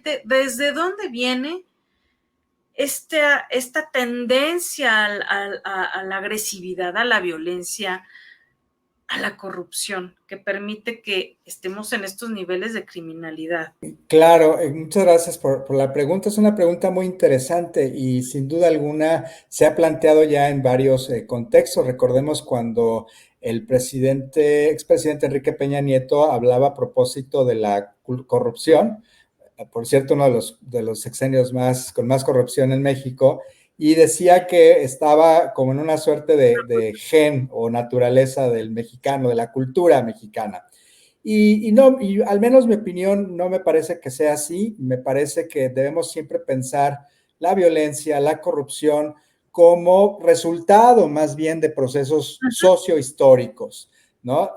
realmente desde dónde viene esta tendencia a la agresividad, a la violencia, a la corrupción, que permite que estemos en estos niveles de criminalidad. Claro, muchas gracias por la pregunta. Es una pregunta muy interesante y sin duda alguna se ha planteado ya en varios contextos. Recordemos cuando el expresidente Enrique Peña Nieto hablaba a propósito de la corrupción, por cierto, uno de los sexenios con más corrupción en México, y decía que estaba como en una suerte de gen o naturaleza del mexicano, de la cultura mexicana. No, y al menos mi opinión no me parece que sea así. Me parece que debemos siempre pensar la violencia, la corrupción como resultado más bien de procesos sociohistóricos, ¿no?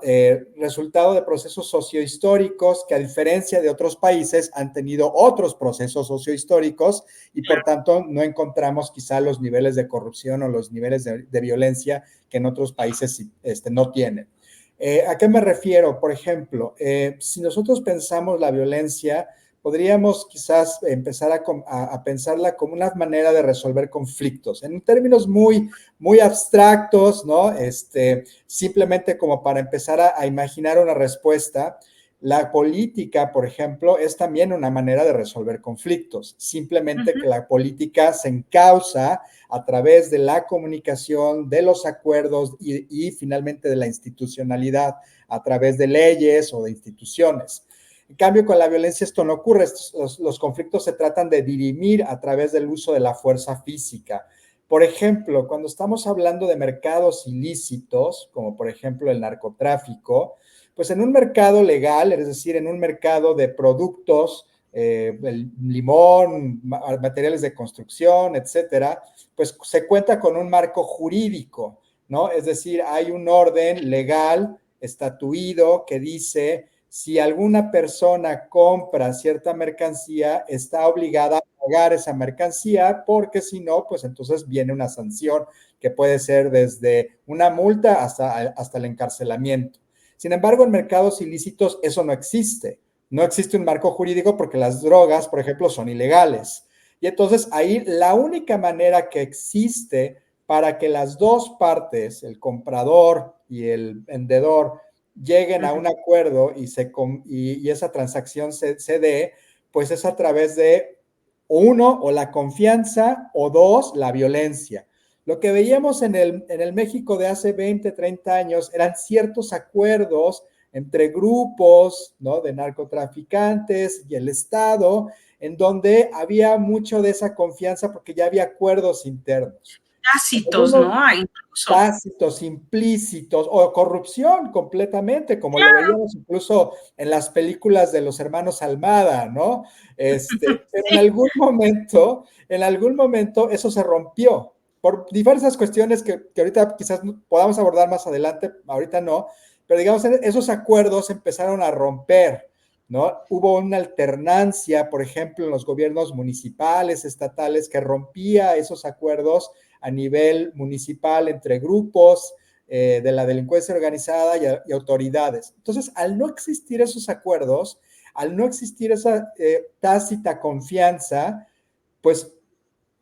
Resultado de procesos sociohistóricos que a diferencia de otros países han tenido otros procesos sociohistóricos y por tanto no encontramos quizá los niveles de corrupción o los niveles de violencia que en otros países no tienen. ¿A qué me refiero? Por ejemplo, si nosotros pensamos la violencia, podríamos quizás empezar a pensarla como una manera de resolver conflictos, en términos muy abstractos, ¿no? Simplemente como para empezar a imaginar una respuesta. La política, por ejemplo, es también una manera de resolver conflictos, simplemente que la política se encausa a través de la comunicación, de los acuerdos y finalmente de la institucionalidad, a través de leyes o de instituciones. En cambio, con la violencia esto no ocurre. Los conflictos se tratan de dirimir a través del uso de la fuerza física. Por ejemplo, cuando estamos hablando de mercados ilícitos, como por ejemplo el narcotráfico, pues en un mercado legal, es decir, en un mercado de productos, el limón, materiales de construcción, etcétera, pues se cuenta con un marco jurídico, ¿no? Es decir, hay un orden legal estatuido que dice si alguna persona compra cierta mercancía, está obligada a pagar esa mercancía, porque si no, pues entonces viene una sanción que puede ser desde una multa hasta el encarcelamiento. Sin embargo, en mercados ilícitos eso no existe. No existe un marco jurídico porque las drogas, por ejemplo, son ilegales. Y entonces ahí la única manera que existe para que las dos partes, el comprador y el vendedor, lleguen a un acuerdo y esa transacción se dé, pues es a través de uno, o la confianza, o dos, la violencia. Lo que veíamos en el México de hace 20, 30 años eran ciertos acuerdos entre grupos, ¿no?, de narcotraficantes y el Estado, en donde había mucho de esa confianza porque ya había acuerdos internos. Tácitos, ¿no? Incluso. Tácitos, implícitos, o corrupción completamente, como lo Claro. veíamos incluso en las películas de los hermanos Almada, ¿no? Pero Sí. en algún momento eso se rompió por diversas cuestiones que ahorita quizás podamos abordar más adelante, ahorita no, pero digamos, esos acuerdos empezaron a romper, ¿no? Hubo una alternancia, por ejemplo, en los gobiernos municipales, estatales, que rompía esos acuerdos a nivel municipal entre grupos de la delincuencia organizada y autoridades. Entonces, al no existir esos acuerdos, al no existir esa tácita confianza, pues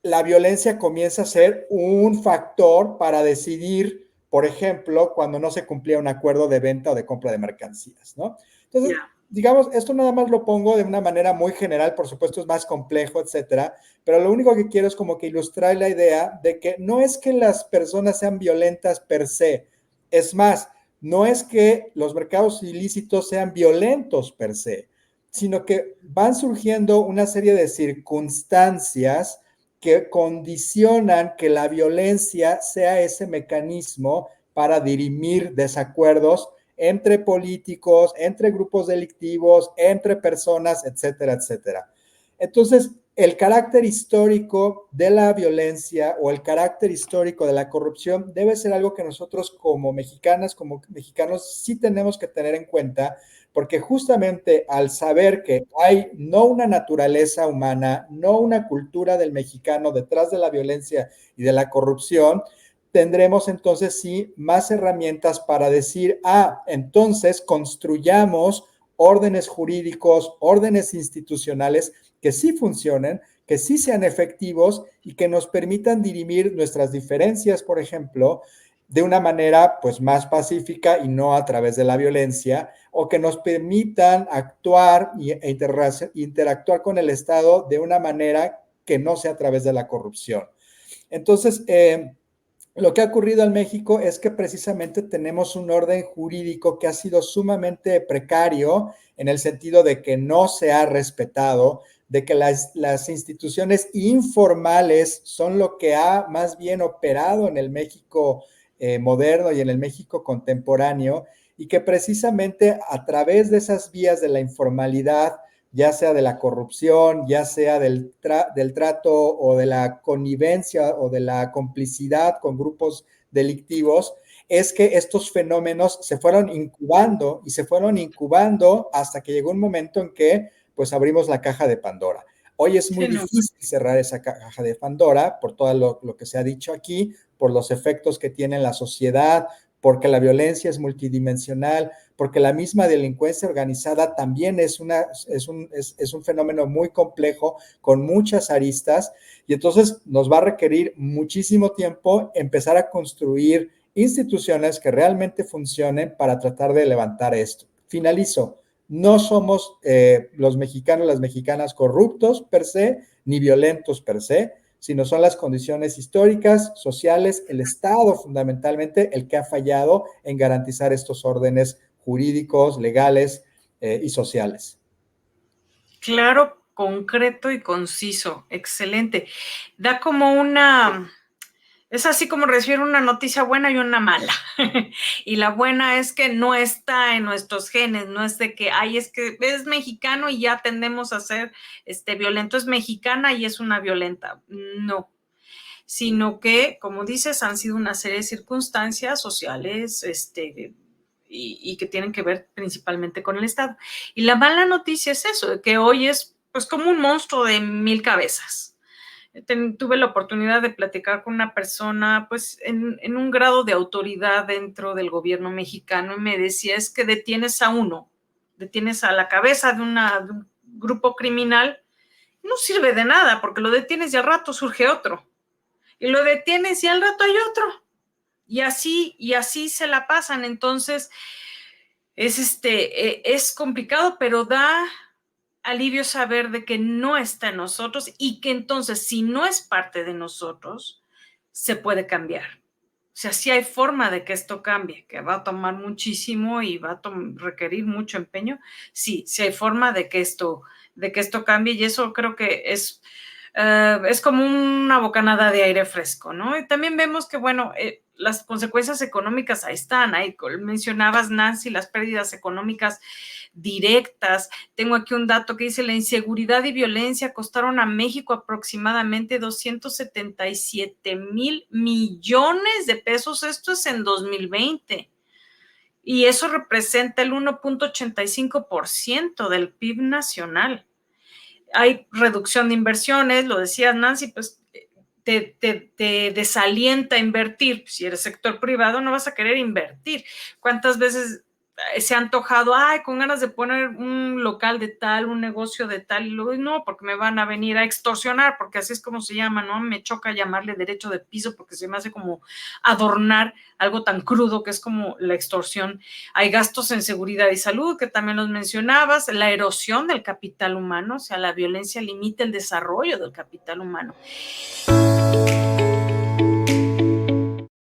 la violencia comienza a ser un factor para decidir, por ejemplo, cuando no se cumplía un acuerdo de venta o de compra de mercancías, ¿no? Entonces, digamos, esto nada más lo pongo de una manera muy general, por supuesto es más complejo, etcétera, pero lo único que quiero es como que ilustrar la idea de que no es que las personas sean violentas per se, es más, no es que los mercados ilícitos sean violentos per se, sino que van surgiendo una serie de circunstancias que condicionan que la violencia sea ese mecanismo para dirimir desacuerdos entre políticos, entre grupos delictivos, entre personas, etcétera, etcétera. Entonces, el carácter histórico de la violencia o el carácter histórico de la corrupción debe ser algo que nosotros como mexicanas, como mexicanos, sí tenemos que tener en cuenta, porque justamente al saber que hay no una naturaleza humana, no una cultura del mexicano detrás de la violencia y de la corrupción, tendremos entonces sí más herramientas para decir, entonces construyamos órdenes jurídicos, órdenes institucionales que sí funcionen, que sí sean efectivos y que nos permitan dirimir nuestras diferencias, por ejemplo, de una manera pues más pacífica y no a través de la violencia, o que nos permitan actuar e interactuar con el Estado de una manera que no sea a través de la corrupción. Entonces, lo que ha ocurrido en México es que precisamente tenemos un orden jurídico que ha sido sumamente precario en el sentido de que no se ha respetado, de que las instituciones informales son lo que ha más bien operado en el México moderno y en el México contemporáneo, y que precisamente a través de esas vías de la informalidad, ya sea de la corrupción, ya sea del trato o de la connivencia o de la complicidad con grupos delictivos, es que estos fenómenos se fueron incubando y se fueron incubando hasta que llegó un momento en que pues abrimos la caja de Pandora. Hoy es muy Sí, no. difícil cerrar esa caja de Pandora por todo lo que se ha dicho aquí, por los efectos que tiene en la sociedad, porque la violencia es multidimensional, porque la misma delincuencia organizada también es un fenómeno muy complejo, con muchas aristas, y entonces nos va a requerir muchísimo tiempo empezar a construir instituciones que realmente funcionen para tratar de levantar esto. Finalizo. No somos los mexicanos, las mexicanas corruptos per se, ni violentos per se, sino son las condiciones históricas, sociales, el Estado fundamentalmente el que ha fallado en garantizar estos órdenes jurídicos, legales y sociales. Claro, concreto y conciso. Excelente. Da como una... Es así como recibir una noticia buena y una mala. Y la buena es que no está en nuestros genes, no es de que, ay, es que es mexicano y ya tendemos a ser violento, es mexicana y es una violenta. No, sino que, como dices, han sido una serie de circunstancias sociales, y que tienen que ver principalmente con el Estado. Y la mala noticia es eso, de que hoy es pues como un monstruo de 1000 cabezas. Tuve la oportunidad de platicar con una persona pues en un grado de autoridad dentro del gobierno mexicano y me decía, es que detienes a uno, detienes a la cabeza de un grupo criminal, no sirve de nada porque lo detienes y al rato surge otro y lo detienes y al rato hay otro y así se la pasan. Entonces es complicado, pero da alivio saber de que no está en nosotros y que entonces si no es parte de nosotros, se puede cambiar. O sea, sí hay forma de que esto cambie, que va a tomar muchísimo y va a requerir mucho empeño. Sí, sí hay forma de que esto cambie y eso creo que es como una bocanada de aire fresco, ¿no? Y también vemos que, bueno, las consecuencias económicas ahí están, ahí mencionabas, Nancy, las pérdidas económicas directas. Tengo aquí un dato que dice, la inseguridad y violencia costaron a México aproximadamente 277 mil millones de pesos, esto es en 2020. Y eso representa el 1.85% del PIB nacional. Hay reducción de inversiones, lo decías Nancy, pues te desalienta a invertir. Si eres sector privado no vas a querer invertir. ¿Cuántas veces se ha antojado, ay, con ganas de poner un local de tal, un negocio de tal, y luego no, porque me van a venir a extorsionar, porque así es como se llama, ¿no? Me choca llamarle derecho de piso porque se me hace como adornar algo tan crudo que es como la extorsión. Hay gastos en seguridad y salud, que también los mencionabas, la erosión del capital humano, o sea, la violencia limita el desarrollo del capital humano.